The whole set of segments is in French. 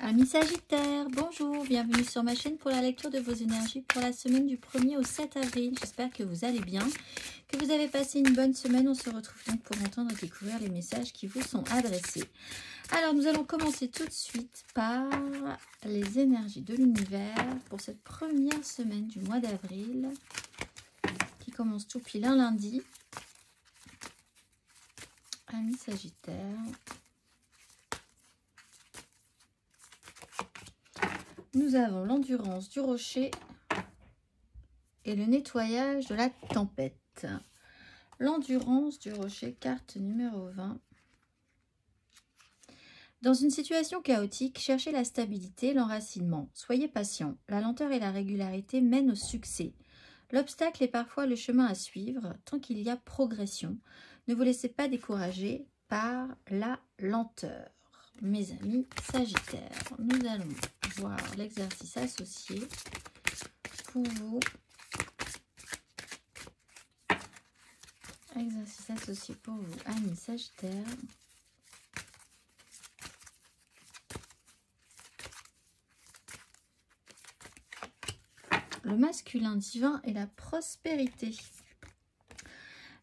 Amis Sagittaires, bonjour, bienvenue sur ma chaîne pour la lecture de vos énergies pour la semaine du 1er au 7 avril. J'espère que vous allez bien, que vous avez passé une bonne semaine. On se retrouve donc pour entendre et découvrir les messages qui vous sont adressés. Alors, nous allons commencer tout de suite par les énergies de l'univers pour cette première semaine du mois d'avril qui commence tout pile un lundi. Amis Sagittaires. Nous avons l'endurance du rocher et le nettoyage de la tempête. L'endurance du rocher, carte numéro 20. Dans une situation chaotique, cherchez la stabilité, l'enracinement. Soyez patient. La lenteur et la régularité mènent au succès. L'obstacle est parfois le chemin à suivre tant qu'il y a progression. Ne vous laissez pas décourager par la lenteur. Mes amis Sagittaires, nous allons voir l'exercice associé pour vous. Exercice associé pour vous, amis Sagittaires. Le masculin divin et la prospérité.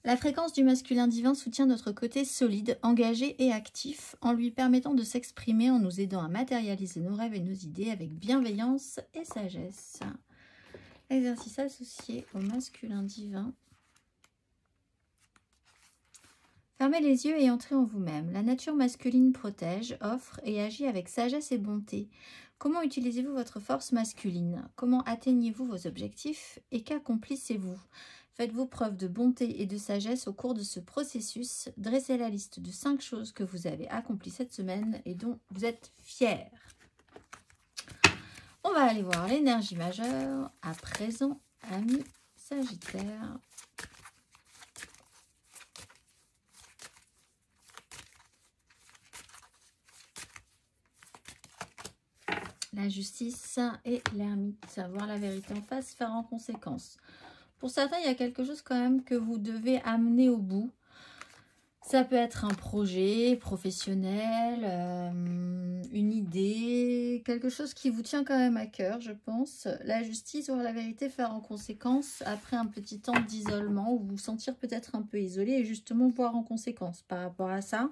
La fréquence du masculin divin soutient notre côté solide, engagé et actif en lui permettant de s'exprimer, en nous aidant à matérialiser nos rêves et nos idées avec bienveillance et sagesse. Exercice associé au masculin divin. Fermez les yeux et entrez en vous-même. La nature masculine protège, offre et agit avec sagesse et bonté. Comment utilisez-vous votre force masculine? Comment atteignez-vous vos objectifs et qu'accomplissez-vous? Faites-vous preuve de bonté et de sagesse au cours de ce processus. Dressez la liste de 5 choses que vous avez accomplies cette semaine et dont vous êtes fiers. On va aller voir l'énergie majeure à présent, amis Sagittaires. La justice et l'ermite. Voir la vérité en face, faire en conséquence. Pour certains, il y a quelque chose quand même que vous devez amener au bout. Ça peut être un projet professionnel, une idée, quelque chose qui vous tient quand même à cœur, je pense. La justice, voir la vérité, faire en conséquence, après un petit temps d'isolement, ou vous sentir peut-être un peu isolé, et justement voir en conséquence par rapport à ça.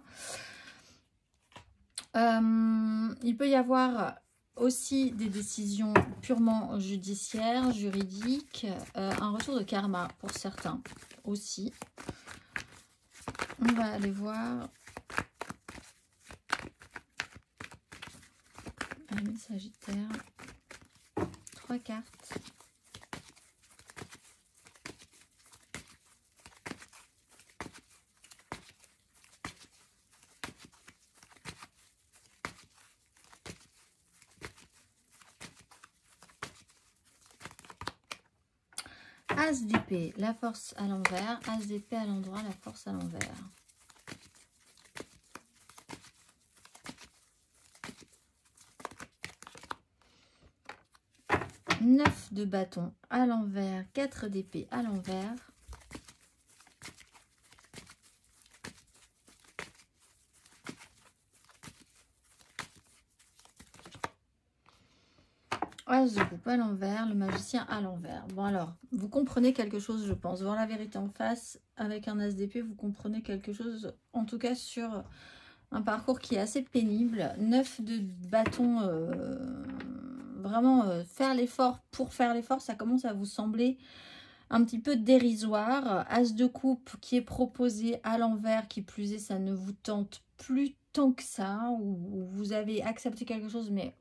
Il peut y avoir aussi des décisions purement judiciaires, juridiques, un retour de karma pour certains aussi. On va aller voir. Amis Sagittaire. 3 cartes. As d'épée, la force à l'envers. As d'épée à l'endroit, la force à l'envers. Neuf de bâton à l'envers, 4 d'épée à l'envers. As de coupe à l'envers, le magicien à l'envers. Bon alors, vous comprenez quelque chose, je pense. Voir la vérité en face avec un as d'épée, vous comprenez quelque chose, en tout cas sur un parcours qui est assez pénible. 9 de bâton, vraiment faire l'effort pour faire l'effort, ça commence à vous sembler un petit peu dérisoire. As de coupe qui est proposé à l'envers, qui plus est, ça ne vous tente plus tant que ça, ou vous avez accepté quelque chose, mais...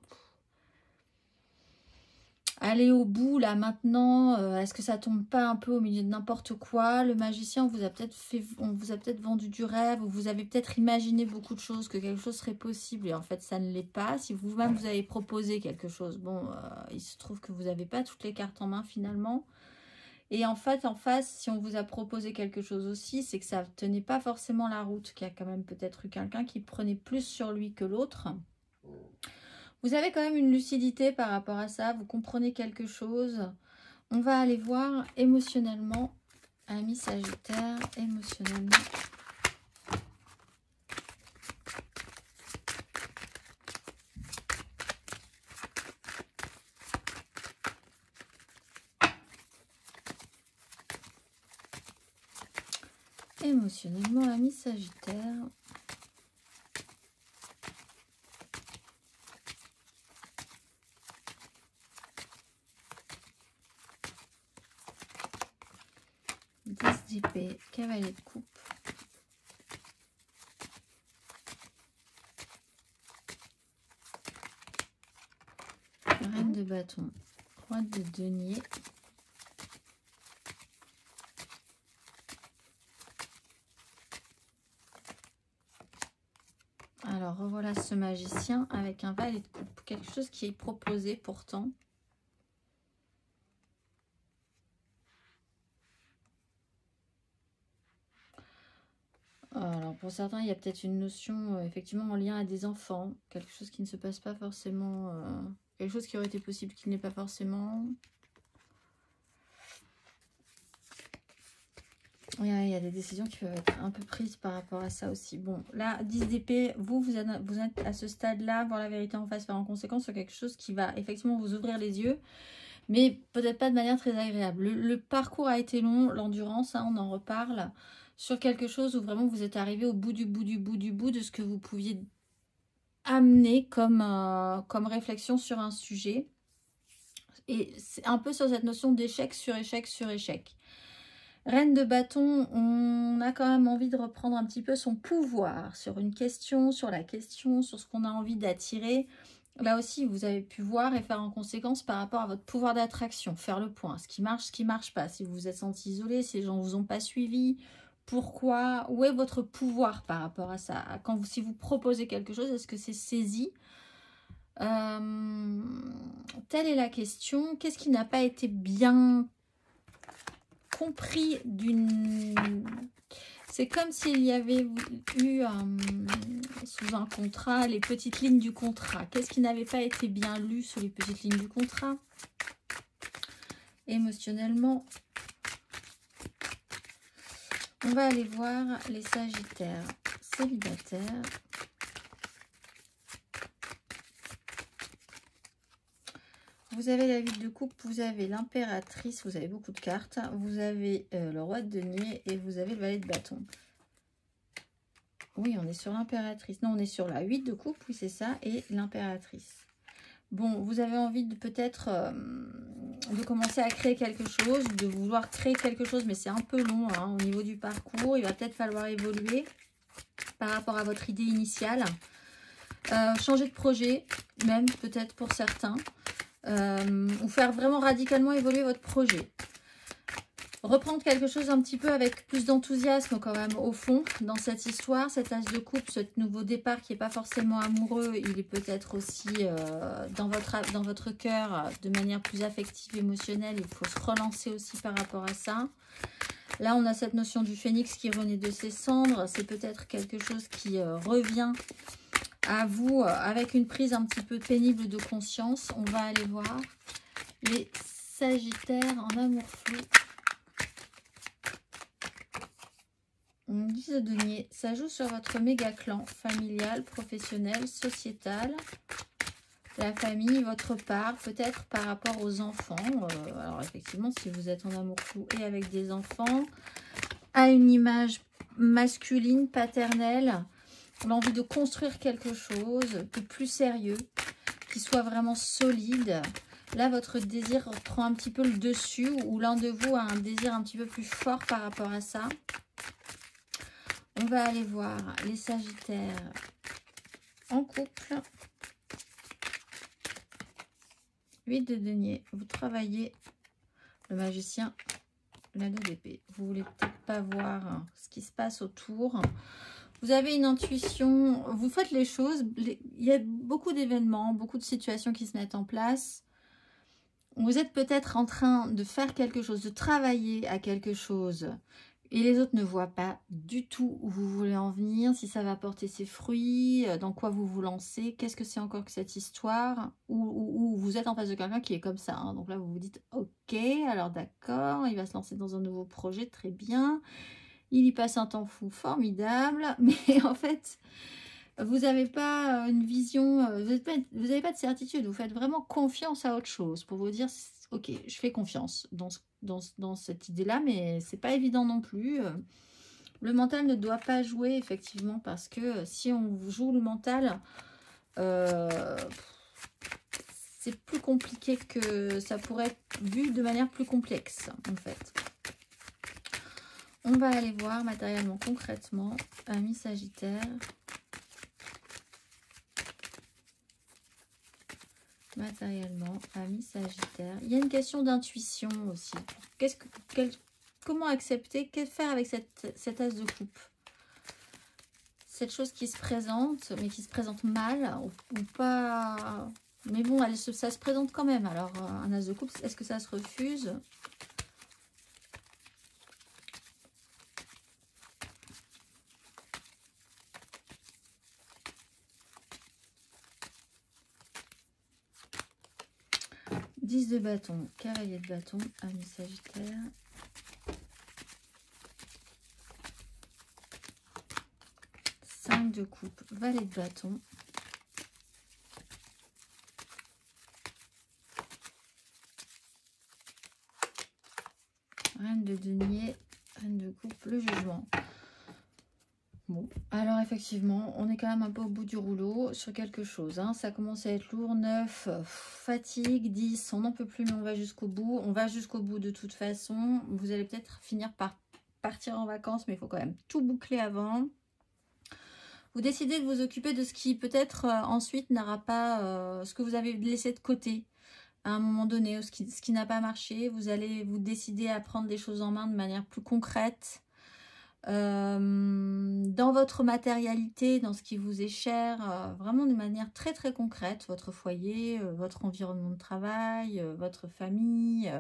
Allez au bout là maintenant, est-ce que ça tombe pas un peu au milieu de n'importe quoi? Le magicien, on vous a peut-être vendu du rêve, ou vous avez peut-être imaginé beaucoup de choses, que quelque chose serait possible et en fait ça ne l'est pas. Si vous-même vous avez proposé quelque chose, bon, il se trouve que vous n'avez pas toutes les cartes en main finalement. Et en fait, en face, si on vous a proposé quelque chose aussi, c'est que ça ne tenait pas forcément la route, qu'il y a quand même peut-être eu quelqu'un qui prenait plus sur lui que l'autre. Vous avez quand même une lucidité par rapport à ça, vous comprenez quelque chose. On va aller voir émotionnellement, amis Sagittaire, émotionnellement. Émotionnellement, ami Sagittaire. d'épée, cavalier de coupe. Reine de bâton, roi de denier. Alors revoilà ce magicien avec un valet de coupe, quelque chose qui est proposé pourtant. Alors pour certains, il y a peut-être une notion effectivement en lien à des enfants, quelque chose qui ne se passe pas forcément, quelque chose qui aurait été possible qui n'est pas forcément. Il y a des décisions qui peuvent être un peu prises par rapport à ça aussi. Bon, là, 10 d'épée, vous êtes à ce stade-là, voir la vérité en face, faire en conséquence sur quelque chose qui va effectivement vous ouvrir les yeux, mais peut-être pas de manière très agréable. Le parcours a été long, l'endurance, hein, on en reparle, sur quelque chose où vraiment vous êtes arrivé au bout du bout de ce que vous pouviez amener comme réflexion sur un sujet. Et c'est un peu sur cette notion d'échec sur échec sur échec. Reine de bâton, on a quand même envie de reprendre un petit peu son pouvoir sur une question, sur la question, sur ce qu'on a envie d'attirer. Là aussi, vous avez pu voir et faire en conséquence par rapport à votre pouvoir d'attraction, faire le point, ce qui marche pas, si vous vous êtes senti isolé, si les gens ne vous ont pas suivi, pourquoi, où est votre pouvoir par rapport à ça? Si vous proposez quelque chose, est-ce que c'est saisi? Telle est la question. Qu'est-ce qui n'a pas été bien compris d'une... C'est comme s'il y avait eu sous un contrat les petites lignes du contrat. Qu'est-ce qui n'avait pas été bien lu sur les petites lignes du contrat? Émotionnellement, on va aller voir les Sagittaires célibataires. Vous avez la 8 de coupe, vous avez l'impératrice, vous avez beaucoup de cartes, vous avez le roi de denier et vous avez le valet de bâton. Oui, on est sur l'impératrice. Non, on est sur la 8 de coupe, oui c'est ça, et l'impératrice. Bon, vous avez envie de peut-être de commencer à créer quelque chose, de vouloir créer quelque chose, mais c'est un peu long hein, au niveau du parcours. Il va peut-être falloir évoluer par rapport à votre idée initiale. Changer de projet, même peut-être pour certains. Ou faire vraiment radicalement évoluer votre projet. Reprendre quelque chose un petit peu avec plus d'enthousiasme quand même au fond dans cette histoire, cet as de coupe, ce nouveau départ qui n'est pas forcément amoureux, il est peut-être aussi dans votre cœur de manière plus affective, émotionnelle, il faut se relancer aussi par rapport à ça. Là on a cette notion du phénix qui renaît de ses cendres, c'est peut-être quelque chose qui revient à vous avec une prise un petit peu pénible de conscience. On va aller voir les Sagittaires en amour flou. 10 de denier, ça joue sur votre méga clan familial, professionnel, sociétal, la famille, votre part, peut-être par rapport aux enfants. Alors effectivement, si vous êtes en amour flou et avec des enfants, à une image masculine, paternelle, l'envie de construire quelque chose de plus sérieux, qui soit vraiment solide. Là, votre désir prend un petit peu le dessus, ou l'un de vous a un désir un petit peu plus fort par rapport à ça. On va aller voir les Sagittaires en couple. 8 de denier, vous travaillez le magicien, la 2 d'épée. Vous voulez peut-être pas voir ce qui se passe autour. Vous avez une intuition, vous faites les choses, il y a beaucoup d'événements, beaucoup de situations qui se mettent en place. Vous êtes peut-être en train de faire quelque chose, de travailler à quelque chose. Et les autres ne voient pas du tout où vous voulez en venir, si ça va porter ses fruits, dans quoi vous vous lancez, qu'est-ce que c'est encore que cette histoire, ou vous êtes en face de quelqu'un qui est comme ça. Hein. Donc là, vous vous dites, ok, alors d'accord, il va se lancer dans un nouveau projet, très bien. Il y passe un temps fou, formidable. Mais en fait, vous n'avez pas une vision, vous n'avez pas de certitude. Vous faites vraiment confiance à autre chose pour vous dire, ok, je fais confiance dans cette idée-là, mais c'est pas évident non plus. Le mental ne doit pas jouer, effectivement, parce que si on joue le mental, c'est plus compliqué que ça pourrait être vu de manière plus complexe, en fait. On va aller voir matériellement, concrètement, amis Sagittaire. Matériellement, amis Sagittaire. Il y a une question d'intuition aussi. Comment accepter, que faire avec cet as de coupe? Cette chose qui se présente, mais qui se présente mal ou pas. Mais bon, ça se présente quand même. Alors, un as de coupe, est-ce que ça se refuse? Dix de bâton, cavalier de bâton, ami Sagittaire. Cinq de coupe, valet de bâton. Reine de denier, reine de coupe, le jugement. Bon, alors effectivement, on est quand même un peu au bout du rouleau sur quelque chose. Hein. Ça commence à être lourd. 9, fatigue. 10, on n'en peut plus, mais on va jusqu'au bout. On va jusqu'au bout de toute façon. Vous allez peut-être finir par partir en vacances, mais il faut quand même tout boucler avant. Vous décidez de vous occuper de ce qui peut-être ensuite n'aura pas... ce que vous avez laissé de côté à un moment donné, ou ce qui n'a pas marché. Vous allez vous décider à prendre des choses en main de manière plus concrète. Dans votre matérialité, dans ce qui vous est cher, vraiment de manière très très concrète, votre foyer, votre environnement de travail, votre famille,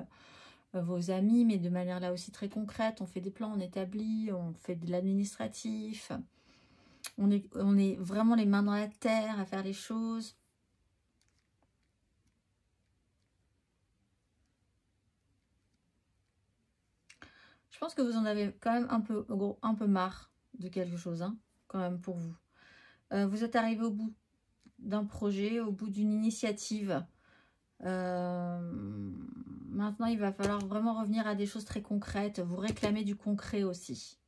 vos amis, mais de manière là aussi très concrète. On fait des plans, on établit, on fait de l'administratif, on est vraiment les mains dans la terre à faire les choses. Je pense que vous en avez quand même un peu marre de quelque chose, hein, quand même pour vous. Vous êtes arrivé au bout d'un projet, au bout d'une initiative. Maintenant, il va falloir vraiment revenir à des choses très concrètes. Vous réclamez du concret aussi.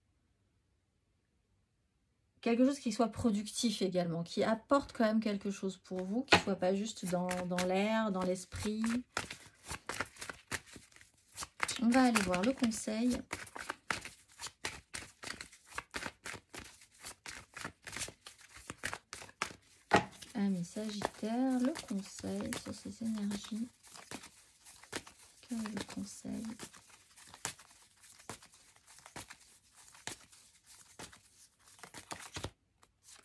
Quelque chose qui soit productif également, qui apporte quand même quelque chose pour vous, qui ne soit pas juste dans l'air, dans l'esprit. On va aller voir le conseil. Amis Sagittaire, le conseil sur ces énergies. Quel est le conseil?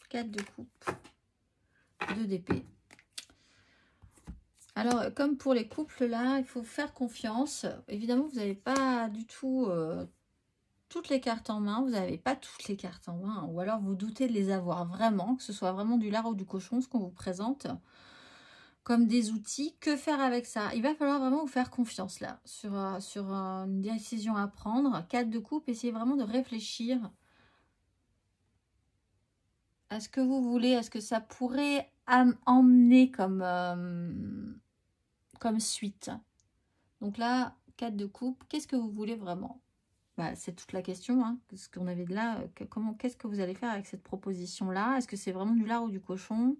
Quatre de coupe, 2 d'épée. Alors, comme pour les couples, là, il faut faire confiance. Évidemment, vous n'avez pas du tout toutes les cartes en main. Vous n'avez pas toutes les cartes en main. Ou alors, vous doutez de les avoir vraiment, que ce soit vraiment du lard ou du cochon, ce qu'on vous présente comme des outils. Que faire avec ça? Il va falloir vraiment vous faire confiance, là, sur une décision à prendre. 4 de coupe, essayez vraiment de réfléchir à ce que vous voulez, à ce que ça pourrait emmener comme suite. Donc là, 4 de coupe, qu'est-ce que vous voulez vraiment? Bah, c'est toute la question, hein, ce qu'on avait de là. Qu'est-ce que vous allez faire avec cette proposition-là? Est-ce que c'est vraiment du lard ou du cochon?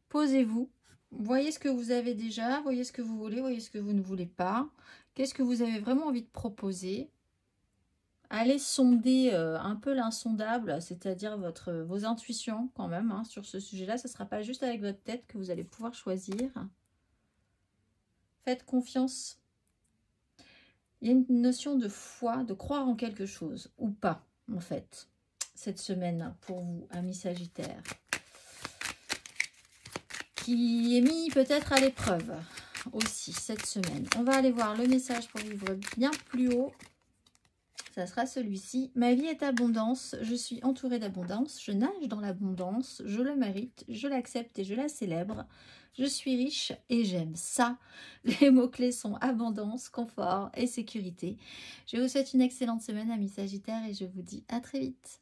Posez-vous. Voyez ce que vous avez déjà, voyez ce que vous voulez, voyez ce que vous ne voulez pas. Qu'est-ce que vous avez vraiment envie de proposer? Allez sonder un peu l'insondable, c'est-à-dire vos intuitions quand même, hein, sur ce sujet-là. Ce ne sera pas juste avec votre tête que vous allez pouvoir choisir. Faites confiance. Il y a une notion de foi, de croire en quelque chose, ou pas, en fait, cette semaine pour vous, amis Sagittaire, qui est mis peut-être à l'épreuve aussi cette semaine. On va aller voir le message pour vivre bien plus haut. Ça sera celui-ci. Ma vie est abondance, je suis entourée d'abondance, je nage dans l'abondance, je le mérite, je l'accepte et je la célèbre. Je suis riche et j'aime ça. Les mots-clés sont abondance, confort et sécurité. Je vous souhaite une excellente semaine, amis Sagittaires, et je vous dis à très vite.